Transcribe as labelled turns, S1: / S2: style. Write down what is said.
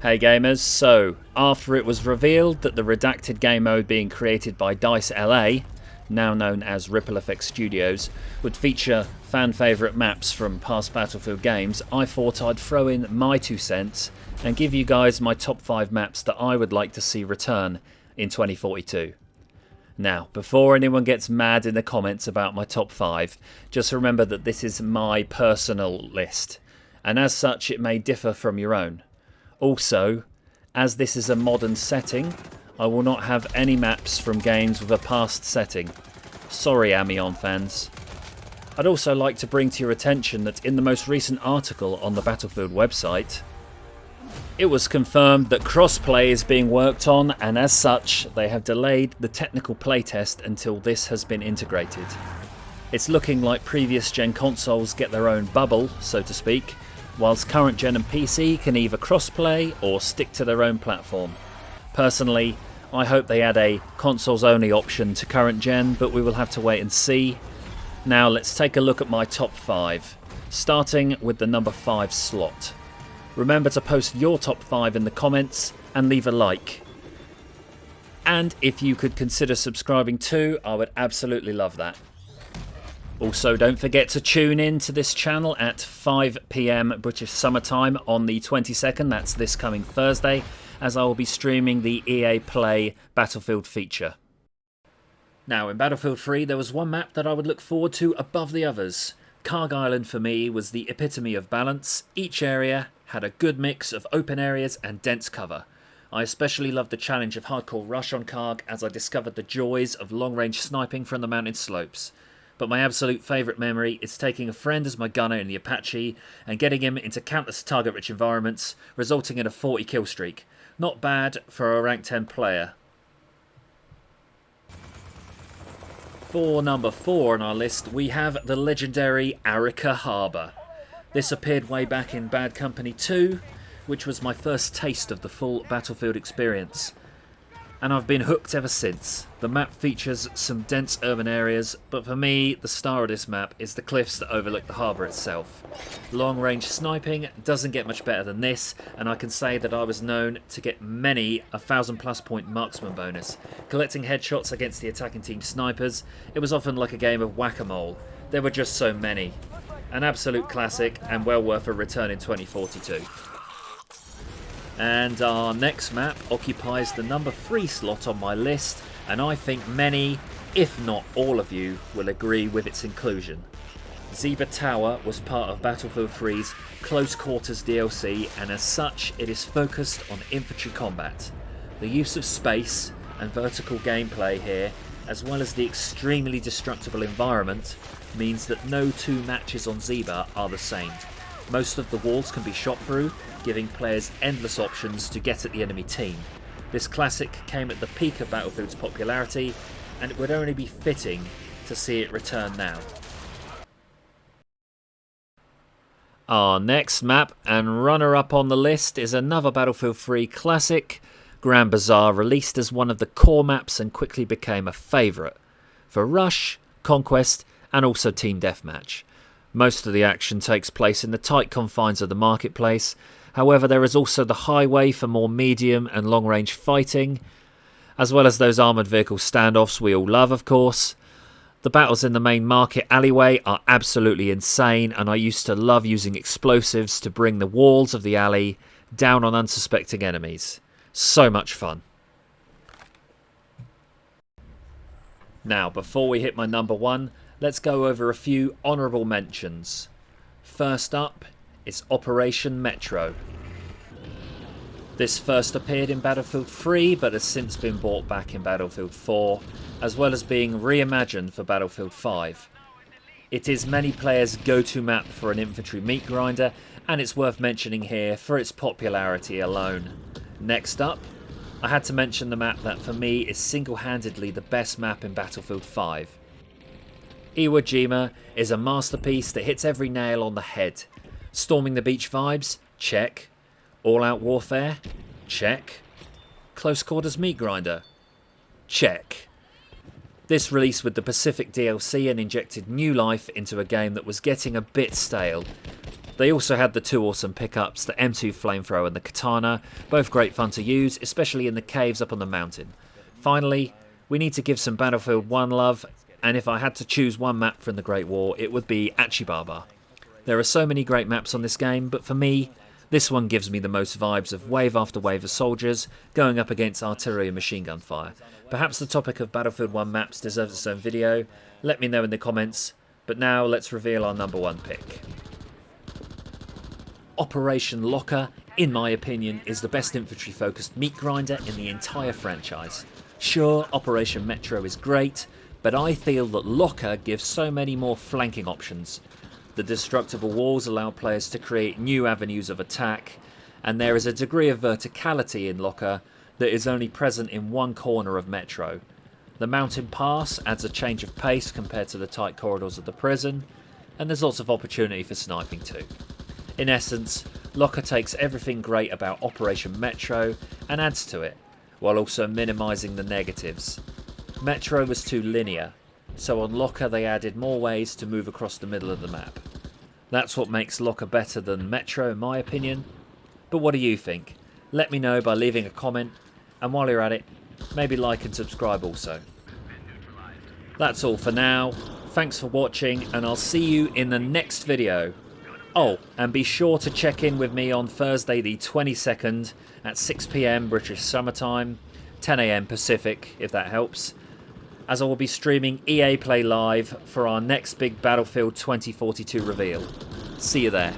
S1: Hey gamers, so after it was revealed that the Redacted game mode being created by DICE LA, now known as Ripple Effect Studios, would feature fan favourite maps from past Battlefield games, I thought I'd throw in my 2 cents and give you guys my top 5 maps that I would like to see return in 2042. Now, before anyone gets mad in the comments about my top 5, just remember that this is my personal list, and as such it may differ from your own. Also, as this is a modern setting, I will not have any maps from games with a past setting. Sorry, Amiens fans. I'd also like to bring to your attention that in the most recent article on the Battlefield website, it was confirmed that crossplay is being worked on, and as such, they have delayed the technical playtest until this has been integrated. It's looking like previous gen consoles get their own bubble, so to speak, whilst current gen and PC can either crossplay or stick to their own platform. Personally, I hope they add a consoles only option to current gen, but we will have to wait and see. Now let's take a look at my top 5, starting with the number 5 slot. Remember to post your top 5 in the comments and leave a like. And if you could consider subscribing too, I would absolutely love that. Also, don't forget to tune in to this channel at 5 PM British Summertime on the 22nd, that's this coming Thursday, as I will be streaming the EA Play Battlefield feature. Now, in Battlefield 3, there was one map that I would look forward to above the others. Karg Island for me was the epitome of balance. Each area had a good mix of open areas and dense cover. I especially loved the challenge of hardcore rush on Karg as I discovered the joys of long-range sniping from the mountain slopes. But my absolute favourite memory is taking a friend as my gunner in the Apache and getting him into countless target-rich environments, resulting in a 40 kill streak. Not bad for a rank 10 player. For number 4 on our list, we have the legendary Erika Harbour. This appeared way back in Bad Company 2, which was my first taste of the full Battlefield experience. And I've been hooked ever since. The map features some dense urban areas, but for me, the star of this map is the cliffs that overlook the harbour itself. Long-range sniping doesn't get much better than this, and I can say that I was known to get many a 1000+ point marksman bonus. Collecting headshots against the attacking team snipers, it was often like a game of whack-a-mole. There were just so many. An absolute classic, and well worth a return in 2042. And our next map occupies the number 3 slot on my list, and I think many, if not all of you, will agree with its inclusion. Zebra Tower was part of Battlefield 3's Close Quarters DLC, and as such it is focused on infantry combat. The use of space and vertical gameplay here, as well as the extremely destructible environment, means that no 2 matches on Zebra are the same. Most of the walls can be shot through, giving players endless options to get at the enemy team. This classic came at the peak of Battlefield's popularity, and it would only be fitting to see it return now. Our next map and runner-up on the list is another Battlefield 3 classic, Grand Bazaar, released as one of the core maps and quickly became a favourite for Rush, Conquest and also Team Deathmatch. Most of the action takes place in the tight confines of the marketplace. However, there is also the highway for more medium and long-range fighting, as well as those armoured vehicle standoffs we all love, of course. The battles in the main market alleyway are absolutely insane, and I used to love using explosives to bring the walls of the alley down on unsuspecting enemies. So much fun. Now, before we hit my number 1, let's go over a few honourable mentions. First up is Operation Metro. This first appeared in Battlefield 3 but has since been brought back in Battlefield 4, as well as being reimagined for Battlefield 5. It is many players' go-to map for an infantry meat grinder, and it's worth mentioning here for its popularity alone. Next up, I had to mention the map that for me is single-handedly the best map in Battlefield 5. Iwo Jima is a masterpiece that hits every nail on the head. Storming the beach vibes? Check. All-out warfare? Check. Close quarters meat grinder? Check. This release with the Pacific DLC and injected new life into a game that was getting a bit stale. They also had the two awesome pickups, the M2 Flamethrower and the Katana, both great fun to use, especially in the caves up on the mountain. Finally, we need to give some Battlefield 1 love, and if I had to choose one map from the Great War, it would be Bazaar. There are so many great maps on this game, but for me, this one gives me the most vibes of wave after wave of soldiers going up against artillery and machine gun fire. Perhaps the topic of Battlefield 1 maps deserves its own video. Let me know in the comments. But now let's reveal our number one pick. Operation Locker, in my opinion, is the best infantry focused meat grinder in the entire franchise. Sure, Operation Metro is great, but I feel that Locker gives so many more flanking options. The destructible walls allow players to create new avenues of attack, and there is a degree of verticality in Locker that is only present in one corner of Metro. The mountain pass adds a change of pace compared to the tight corridors of the prison, and there's lots of opportunity for sniping too. In essence, Locker takes everything great about Operation Metro and adds to it, while also minimising the negatives. Metro was too linear, so on Locker they added more ways to move across the middle of the map. That's what makes Locker better than Metro in my opinion. But what do you think? Let me know by leaving a comment, and while you're at it, maybe like and subscribe also. That's all for now. Thanks for watching, and I'll see you in the next video. Oh, and be sure to check in with me on Thursday the 22nd at 6 PM British Summer Time, 10 AM Pacific if that helps, as I will be streaming EA Play Live for our next big Battlefield 2042 reveal. See you there.